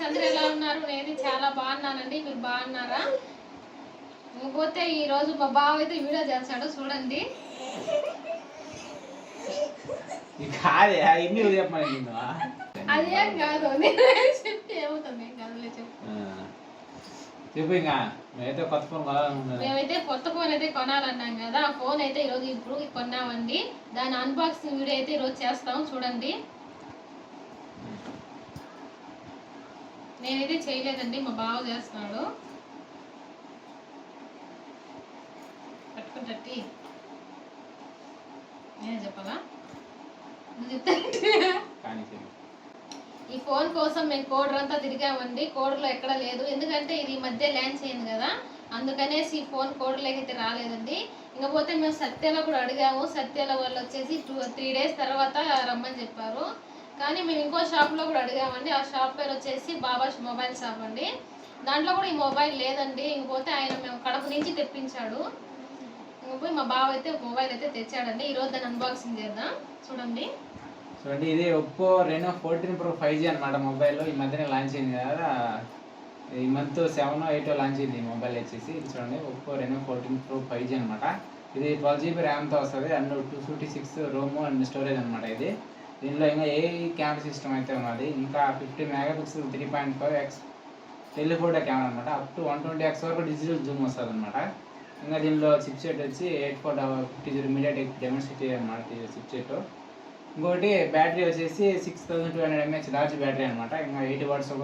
అందరూ ఎలా ఉన్నారు? నేను చాలా బాగున్నానండి. మీరు బాగున్నారా? ఇంకపోతే ఈ రోజు మా బావ అయితే వీడియో చేస్తాడు, చూడండి. అదేం కాదు, చెప్తే ఏమవుతుంది? ఏం కాదులే, చెప్పు. ఇంకా మేమైతే కొత్త ఫోన్ అయితే కొనాలన్నాం కదా, ఆ ఫోన్ అయితే ఈరోజు ఇప్పుడు కొన్నామండి. దాని అన్బాక్సింగ్ వీడియో అయితే ఈరోజు చేస్తాం, చూడండి. నేనైతే చేయలేదండి, మా బావ చేస్తున్నాడు. పట్టుకుంటట్టి నేనే చెప్పాలా? ఈ ఫోన్ కోసం మేము కోడర్ అంతా తిరిగామండి. కోడర్లో ఎక్కడ లేదు, ఎందుకంటే ఇది ఈ మధ్య ల్యాండ్ అయింది కదా, అందుకనేసి ఈ ఫోన్ కోడర్లోకి అయితే రాలేదండి. ఇంకపోతే మేము సత్యాలో కూడా అడిగాము. సత్యాల వాళ్ళు వచ్చేసి 3 days తర్వాత రమ్మని చెప్పారు. కానీ మేము ఇంకో షాప్లో కూడా అడిగామండి. ఆ షాప్ పేరు వచ్చేసి బాబా మొబైల్ షాప్ అండి. దాంట్లో కూడా ఈ మొబైల్ లేదండి. ఇంకపోతే ఆయన మేము కడప నుంచి తెప్పించాడు. ఇంకపోయి మా బావ అయితే మొబైల్ అయితే తెచ్చాడండి. ఈరోజు దాన్ని అన్బాక్సింగ్ చేద్దాం, చూడండి. ఇది ఒప్పో రెనో 14 Pro 5G అనమాట. మొబైల్ ఈ మధ్యనే లాంచ్ అయింది కదా, ఈ మంత్ 7 or 8 లాంచ్ అయింది ఈ మొబైల్ వచ్చేసి. ఇది చూడండి, ఒప్పో రెనో 14 Pro 5G అనమాట. ఇది 12GB ర్యామ్తో వస్తుంది అండ్ 256 ROM అండ్ స్టోరేజ్ అనమాట. ఇది దీనిలో ఇంకా ఏ కెమెరా సిస్టమ్ అయితే ఉన్నది. ఇంకా 50 MP 3.5x టెలిఫోటో కెమెరా అనమాట. అప్ టు 120x వరకు డిజిటల్ జూమ్ వస్తుంది అనమాట. ఇంకా దీనిలో చిప్ సెట్ వచ్చి 8450 MediaTek Dimensity అనమాట చిప్. ఇంకోటి బ్యాటరీ వచ్చేసి 6200 mAh లార్జ్ బ్యాటరీ అనమాట. ఇంకా 80 watts ఒక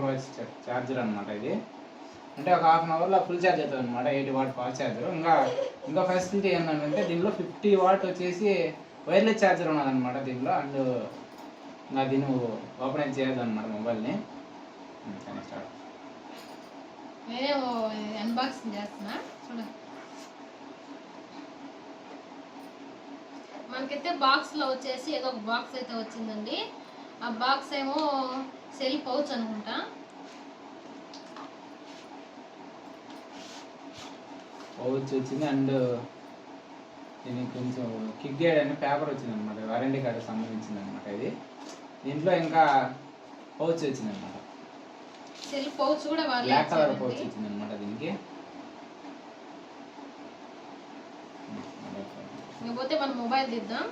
ఛార్జర్ అనమాట. ఇది అంటే ఒక ½ an hourలో ఫుల్ ఛార్జ్ అవుతుంది అనమాట. 80 watt ఫాస్ట్ ఛార్జర్. ఇంకా ఫెసిలిటీ ఏంటంటే దీనిలో 50 watt వచ్చేసి వైర్లెస్ ఛార్జర్ ఉన్నదన్నమాట దీనిలో. అండ్ ఇంకా దీన్ని ఓపెన్ అయితే చేయదు అనమాట మొబైల్ని. స్టార్ట్. నేనే అన్బాక్సింగ్ చేస్తున్నా, చూడండి. మనకైతే బాక్స్లో వచ్చేసి ఏదో ఒక బాక్స్ అయితే వచ్చిందండి. ఆ బాక్స్ ఏమో సెల్ పౌచ్ అనుకుంటా. పౌచ్ వచ్చింది అండ్ దీనికి కొంచెం కిక్ గైడ్ అనే పేపర్ వచ్చింది అనమాట. వారంటీ కార్డు సంబంధించింది అనమాట. ఇది దీంట్లో ఇంకా పౌచ్ వచ్చింది అనమాట. సెల్ పౌచ్ కూడా బ్లాక్ కలర్ పౌచ్ వచ్చింది అనమాట దీనికి. ఇకపోతే మనం మొబైల్ తీద్దాం.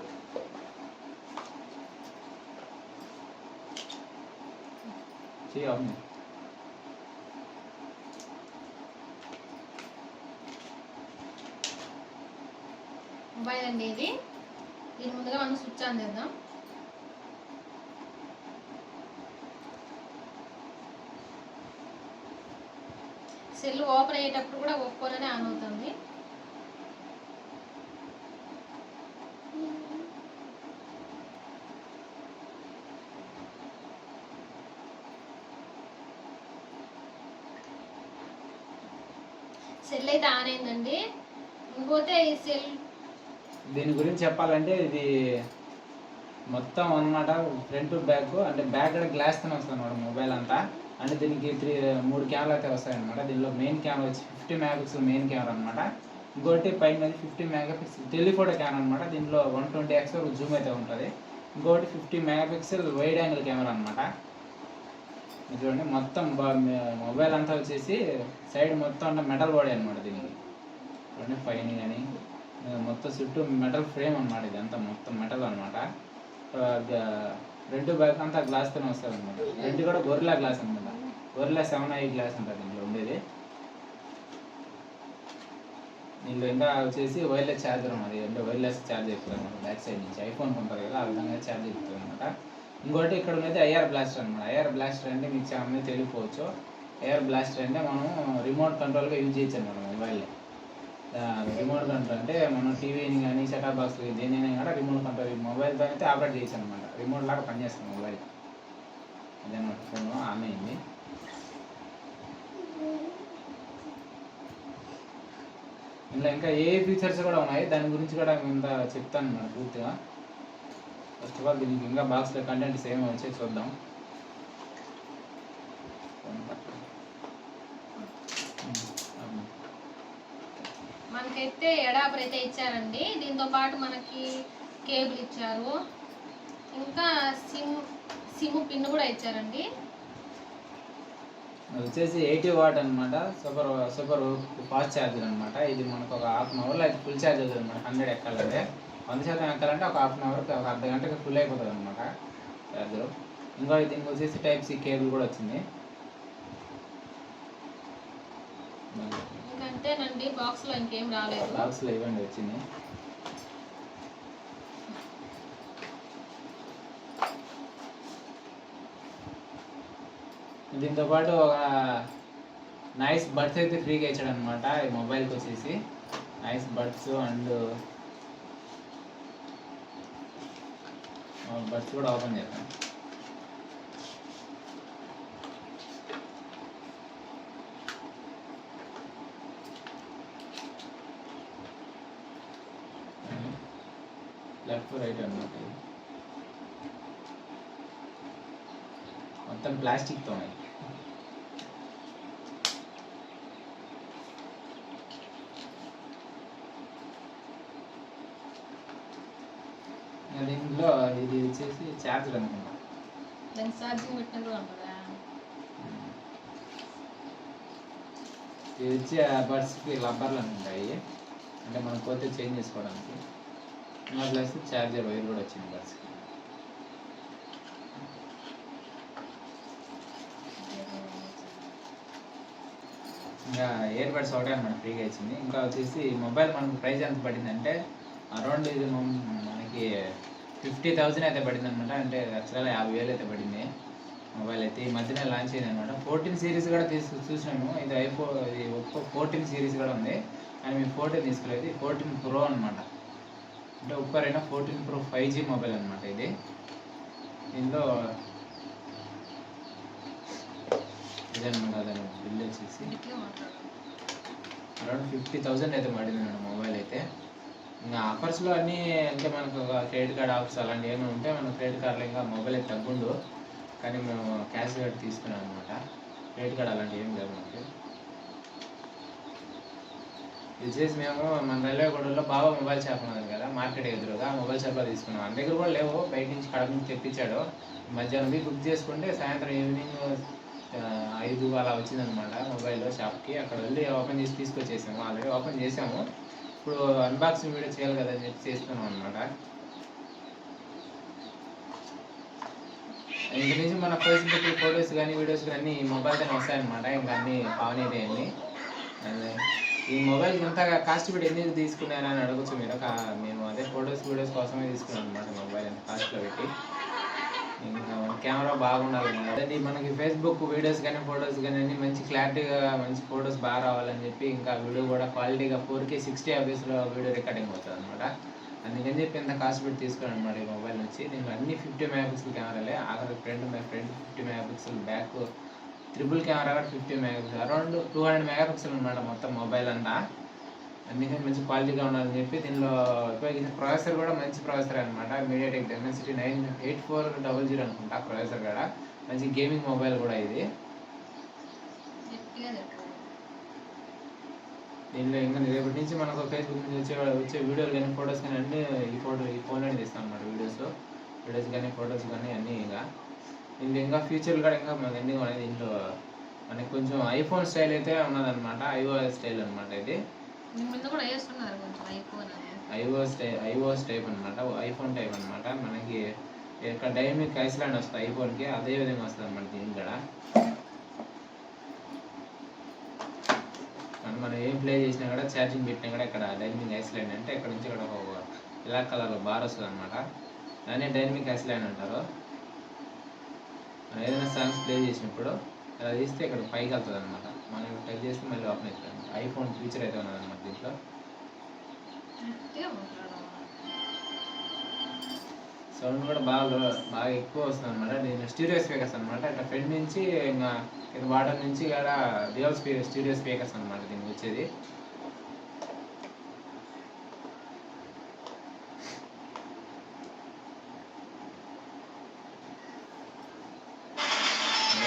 మొబైల్ అండి ఇది. దీని ముందుగా మనం స్విచ్ ఆన్ చేద్దాం. సెల్ ఓపెన్ అయ్యేటప్పుడు కూడా ఒక్కోనే ఆన్ అవుతుంది. సెల్ అయితే ఆన్ అయిందండి. ఇంకోతే ఈ సెల్ దీని గురించి చెప్పాలంటే ఇది మొత్తం అన్నమాట ఫ్రంట్ బ్యాక్, అంటే బ్యాక్ కూడా గ్లాస్తోనే వస్తుంది అన్నమాట మొబైల్ అంతా. అంటే దీనికి 3 కెమెరాలు అయితే వస్తాయన్నమాట. దీనిలో మెయిన్ కెమెరా వచ్చి 50 MP మెయిన్ కెమెరా అనమాట. ఇంకోటి పైన 50 MP టెలిఫోటో కెమెరా అనమాట. దీనిలో 120x వరకు జూమ్ అయితే ఉంటుంది. ఇంకోటి 50 MP వైడ్ యాంగిల్ కెమెరా అనమాట. చూడండి, మొత్తం మొబైల్ అంతా వచ్చేసి సైడ్ మొత్తం అంటే మెటల్ బాడీ అనమాట. దీనికి చూడండి, పైన కానీ మొత్తం చుట్టూ మెటల్ ఫ్రేమ్ అనమాట. ఇది అంతా మొత్తం మెటల్ అనమాట. ఫ్రంట్ బ్యాక్ అంతా గ్లాస్తోనే వస్తుంది అనమాట. ఫ్రంట్ కూడా గొరిల్లా గ్లాస్ అనమాట. గొరిల్లా 7i గ్లాస్ ఉంటుంది దీంట్లో ఉండేది. దీంట్లో ఇంకా వచ్చేసి వైర్లెస్ ఛార్జర్ ఉన్నది. అంటే వైర్లెస్ ఛార్జ్ ఎక్కుతుంది అనమాట. బ్యాక్ సైడ్ నుంచి ఐఫోన్ ఉంటుంది కదా, ఆ విధంగా ఛార్జ్ ఎక్కుతుంది అనమాట. ఇంకోటి ఇక్కడ ఉన్నది ఐఆర్ బ్లాస్టర్ అనమాట. ఐఆర్ బ్లాస్టర్ అంటే మీకు చాలా మంది తెలియకపోవచ్చు. ఐఆర్ బ్లాస్టర్ అంటే మనం రిమోట్ కంట్రోల్గా యూజ్ చేయొచ్చు అనమాట మొబైల్ని. రిమోట్ కంట్రోల్ అంటే మనం టీవీని కానీ సెటప్ బాక్స్ దేనైనా కూడా రిమోట్ కంట్రోల్ మొబైల్తో అయితే ఆపరేట్ చేయొచ్చు అనమాట. రిమోట్ లాగా పనిచేస్తుంది మొబైల్. అదనమాట. ఫోన్ ఆన్ అయింది. ఇందులో ఇంకా ఏ ఫీచర్స్ కూడా ఉన్నాయి, దాని గురించి కూడా ఇంత చెప్తాను అన్నమాట పూర్తిగా. ఫస్ట్ ఆఫ్ ఆల్ దీనికి ఇంకా బాక్స్లో కంటెంట్ సేమ్ వచ్చి చూద్దాం. మనకైతే అడాప్టర్ అయితే ఇచ్చారండి. దీంతో పాటు మనకి కేబుల్ ఇచ్చారు. ఇంకా సిమ్ పిన్ కూడా ఇచ్చారండి. అది వచ్చేసి 80 వాట్ అనమాట. సూపర్ సూపర్ ఫాస్ట్ ఛార్జర్ అనమాట. ఇది మనకు ఒక హాఫ్ అన్ అవర్లో అయితే ఫుల్ ఛార్జ్ అవుతుంది అనమాట. 100 ఎక్కాలంటే 100% ఎక్కాలంటే ఒక హాఫ్ అన్ అవర్కి ఒక అర్ధ గంటకి ఫుల్ అయిపోతుంది అనమాట ఛార్జర్. ఇంకా దీనికి వచ్చేసి టైప్ సి కేబుల్ కూడా వచ్చింది. ఇంకంతేనండి, బాక్స్లో ఇంకేం రాలేదు. బాక్స్లో ఇవ్వండి వచ్చింది. దీంతో పాటు ఒక నైస్ బడ్స్ అయితే ఫ్రీగా ఇచ్చాడు అనమాట. ఈ మొబైల్కి వచ్చేసి నైస్ బడ్స్ అండ్ బడ్స్ కూడా ఓపెన్ చేద్దాం. లెఫ్ట్ రైట్ అనమాట. మొత్తం ప్లాస్టిక్తో ఉన్నాయి. దీంట్లో ఇది వచ్చేసి ఛార్జర్ అనుకుంటా. దానికి ఛార్జింగ్ పెట్టిన కూడా ఉంటుందా? ఇది వచ్చి బడ్స్కి రబ్బర్లు ఉంటాయి, అంటే మనం పోతే చేంజ్ చేసుకోవడానికి. ప్లస్ ఛార్జర్ వైర్ కూడా వచ్చింది బడ్స్కి. ఇంకా ఇయర్ బడ్స్ ఒకటే అనమాట ఫ్రీగా ఇచ్చింది. ఇంకా వచ్చేసి మొబైల్ మనకు ప్రైస్ ఎంత పడిందంటే అరౌండ్ ఇది మనకి 50,000 అయితే పడింది అనమాట. అంటే యాక్చువల్గా 50,000 అయితే పడింది మొబైల్ అయితే. ఈ మధ్యనే లాంచ్ అయింది అనమాట. 14 సిరీస్ కూడా చూసినాము. ఇది ఇది ఒప్పో 14 సిరీస్ కూడా ఉంది, కానీ మేము 14 తీసుకోలేదు. 14 ప్రో అనమాట. అంటే Oppo Raina 14 pro 5G mobile అనమాట ఇది. దీనిలో ఇదనమాట దాని బిల్ వచ్చేసి అరౌండ్ 50,000 అయితే పడింది మేడం మొబైల్ అయితే. ఇంకా ఆఫర్స్లో అన్నీ అంటే మనకు క్రెడిట్ కార్డ్ ఆఫర్స్ అలాంటివి ఏమైనా ఉంటే మన క్రెడిట్ కార్డులో ఇంకా మొబైల్ అయితే తగ్గుండు, కానీ మేము క్యాష్ కార్డ్ తీసుకున్నాం అనమాట. క్రెడిట్ కార్డ్ అలాంటివి ఏం లేవు మనకి. ఇది చేసి మేము మన రైల్వే గూడలో బాబా మొబైల్ షాప్ ఉన్నది కదా, మార్కెట్ ఎదురుగా మొబైల్ షాప్లో తీసుకున్నాం. మన దగ్గర కూడా లేవు, బయట నుంచి కడప నుంచి తెప్పించాడు. మధ్యాహ్నం బుక్ చేసుకుంటే సాయంత్రం ఈవినింగ్ 5 అలా వచ్చిందనమాట మొబైల్ షాప్కి. అక్కడ వెళ్ళి ఓపెన్ చేసి తీసుకొచ్చేసాము. ఆల్రెడీ ఓపెన్ చేసాము, ఇప్పుడు అన్బాక్సింగ్ వీడియో చేయాలి కదా అని చెప్పి చేస్తున్నాం అనమాట. ఇంక నుంచి మన ఫేస్బుక్ ఫొటోస్ కానీ వీడియోస్ కానీ అన్నీ మొబైల్తోనే వస్తాయన్నమాట. ఇంకా అన్నీ పావనీదే అన్నీ. ఈ మొబైల్ ఇంత కాస్ట్ పెట్టి ఎందుకు తీసుకున్నారా అని అడగచ్చు మీరు. మేము అదే ఫొటోస్ వీడియోస్ కోసమే తీసుకున్నాం అనమాట మొబైల్ ఎంత కాస్ట్లో పెట్టి. ఇంకా కెమెరా బాగుండాలి అదే మనకి ఫేస్బుక్ వీడియోస్ కానీ ఫొటోస్ కానీ అన్నీ మంచి క్లారిటీగా మంచి ఫొటోస్ బాగా రావాలని చెప్పి, ఇంకా వీడియో కూడా క్వాలిటీగా 4K 60 FPS వీడియో రికార్డింగ్ అవుతుంది అనమాట. అందుకని చెప్పి ఇంత కాస్ట్ పెట్టి తీసుకున్నాను అనమాట ఈ మొబైల్ నుంచి. దీంట్లో అన్ని 50 మెగాపిక్సెల్ కెమెరాలే. ఆఖరి front 50 megapixel, back triple camera కూడా 50 మెగాపిక్సెల్, అరౌండ్ 200 మెగాపిక్సెల్ అనమాట మొత్తం మొబైల్ అంతా. అందుకని మంచి క్వాలిటీగా ఉండాలని చెప్పి దీనిలో ఉపయోగించిన ప్రాసెసర్ కూడా మంచి ప్రాసెసర్ అనమాట. మీడియాటెక్ డైమెన్సిటీ 98400 అనుకుంటా ప్రాసెసర్ కూడా. మంచి గేమింగ్ మొబైల్ కూడా ఇది. దీనిలో ఇంకా రేపటి నుంచి మనకు ఫేస్బుక్ నుంచి వచ్చే వీడియోలు కానీ ఫొటోస్ కానీ అన్నీ ఈ ఫోన్లోనే తీస్తాం అనమాట. వీడియోస్ కానీ ఫొటోస్ కానీ అన్నీ. ఇంకా ఫ్యూచర్లు కూడా ఇంకా అన్నీ ఉన్నాయి దీంట్లో. మనకి కొంచెం ఐఫోన్ స్టైల్ అయితే ఉన్నదన్నమాట, iOS స్టైల్ అనమాట ఇది. iOS టైప్ అనమాట, ఐఫోన్ టైప్ అనమాట. మనకి ఇక్కడ డైనమిక్ ఐస్లాండ్ వస్తుంది ఐఫోన్కి, అదే విధంగా వస్తుంది అనమాట దీనికి కూడా. మనం ఏం ప్లే చేసినా కూడా ఛార్జింగ్ పెట్టినా కూడా ఇక్కడ డైనమిక్ ఐస్లాండ్ అంటే ఇక్కడ నుంచి ఇక్కడ ఒక బ్లాక్ కలర్ బార్ వస్తుంది అనమాట. దాన్ని డైనమిక్ ఐస్లాండ్ అంటారు. మనం ఏదైనా సాంగ్స్ ప్లే చేసినప్పుడు అలా తీస్తే ఇక్కడ పైకి వెళ్తుంది అనమాట. మనం టచ్ చేస్తే మళ్ళీ ఓపెన్ అవుతుంది. ఐఫోన్ ఫీచర్ అయితే ఉన్నదన్నమాట దీంట్లో. సౌండ్ కూడా బాగా ఎక్కువ వస్తుంది అనమాట. నేను స్టీరియో స్పీకర్స్ అనమాట. ఇట్లా ఫ్రంట్ నుంచి ఇంకా వాటర్ నుంచి కూడా డ్యూయల్ స్టీరియో స్పీకర్స్ అనమాట దీనికి వచ్చేది.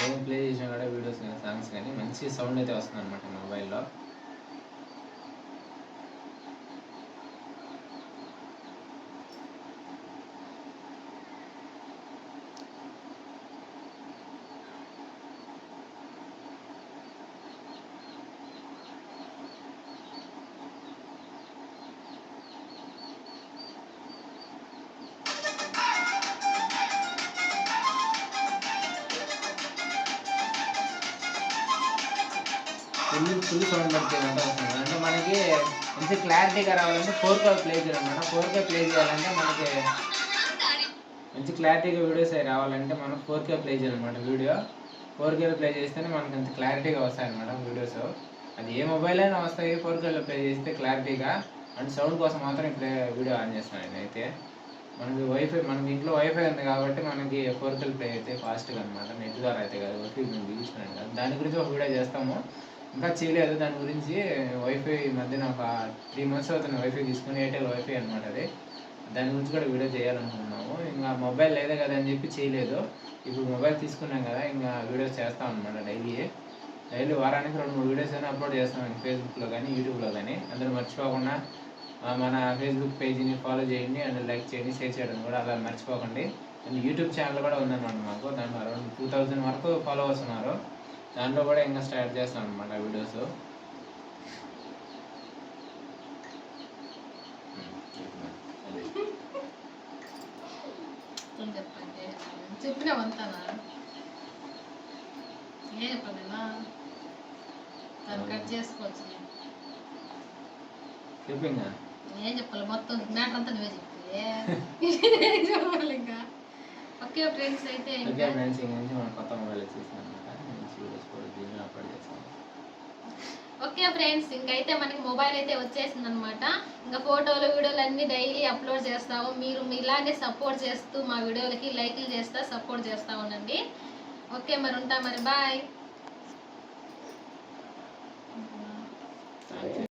ఏం ప్లే చేసినా కూడా వీడియోస్ కానీ సాంగ్స్ కానీ మంచి సౌండ్ అయితే వస్తుంది అనమాట మొబైల్లో. ఫుల్ సౌండ్ పడుతుంది అంటే మనకి మంచి క్లారిటీగా రావాలంటే 4K ప్లే చేయాలన్నమాట. 4K ప్లే చేయాలంటే మనకి మంచి క్లారిటీగా వీడియోస్ అవి రావాలంటే మనం 4K ప్లే చేయాలన్నమాట. వీడియో 4K ప్లే చేస్తేనే మనకు అంత క్లారిటీగా వస్తాయి అన్నమాట వీడియోస్. అది ఏ మొబైల్ అయినా వస్తాయి 4K ప్లే చేస్తే క్లారిటీగా. అండ్ సౌండ్ కోసం మాత్రం ఇప్పుడు వీడియో ఆన్ చేస్తున్నాను నేనైతే. మనకి ఇంట్లో వైఫై ఉంది కాబట్టి మనకి 4K ప్లే అయితే ఫాస్ట్గా అనమాట. నెట్ ద్వారా అయితే కాదు, వైఫై మేము బిగించుకున్నాను కదా. దాని గురించి ఒక వీడియో చేస్తాము, ఇంకా చేయలేదు దాని గురించి. వైఫై ఈ మధ్యన ఒక 3 months అవుతుంది వైఫై తీసుకుని, ఎయిర్టెల్ వైఫై అనమాట అది. దాని గురించి కూడా వీడియో చేయాలనుకున్నాము. ఇంకా మొబైల్ లేదే కదా అని చెప్పి చేయలేదు. ఇప్పుడు మొబైల్ తీసుకున్నాం కదా, ఇంకా వీడియోస్ చేస్తాం అనమాట. డైలీ వారానికి 2-3 వీడియోస్ అయినా అప్లోడ్ చేస్తాం ఫేస్బుక్లో కానీ యూట్యూబ్లో కానీ. అందరూ మర్చిపోకుండా మన ఫేస్బుక్ పేజీని ఫాలో చేయండి, అండ్ లైక్ చేయండి, షేర్ చేయడం కూడా అలా మర్చిపోకండి. అండ్ యూట్యూబ్ ఛానల్ కూడా ఉందన్నమాట మాకు. దాంట్లో అరౌండ్ 2000 వరకు ఫాలోవర్స్ ఉన్నారు. దాంట్లో కూడా ఇంకా స్టార్ట్ చేస్తాం అనమాట వీడియోస్. చెప్పినావంతానా ఏ చెప్పండి దాన్ని కట్ చేసుకోవచ్చు. చెప్పింగా ఏం చెప్పాలి, మొత్తం మ్యాటర్ అంతా నువ్వే చెప్తే చెప్పాలి ఇంకా. ఓకే ఫ్రెండ్స్, అయితే ఓకే ఫ్రెండ్స్, ఇంక నుంచి మనం కొత్త మొబైల్ వచ్చేసింది అనమాట. మంచి వీడియోస్ కూడా దీనిలో అప్లోడ్ చేస్తాం. ఓకే ఫ్రెండ్స్, ఇంకైతే మనకి మొబైల్ అయితే వచ్చేసింది అనమాట. ఇంకా ఫోటోలు వీడియోలు అన్నీ డైలీ అప్లోడ్ చేస్తాము. మీరు ఇలానే సపోర్ట్ చేస్తూ మా వీడియోలకి లైక్లు చేస్తా సపోర్ట్ చేస్తూ ఉండండి. ఓకే మరి ఉంటా, మరి బాయ్.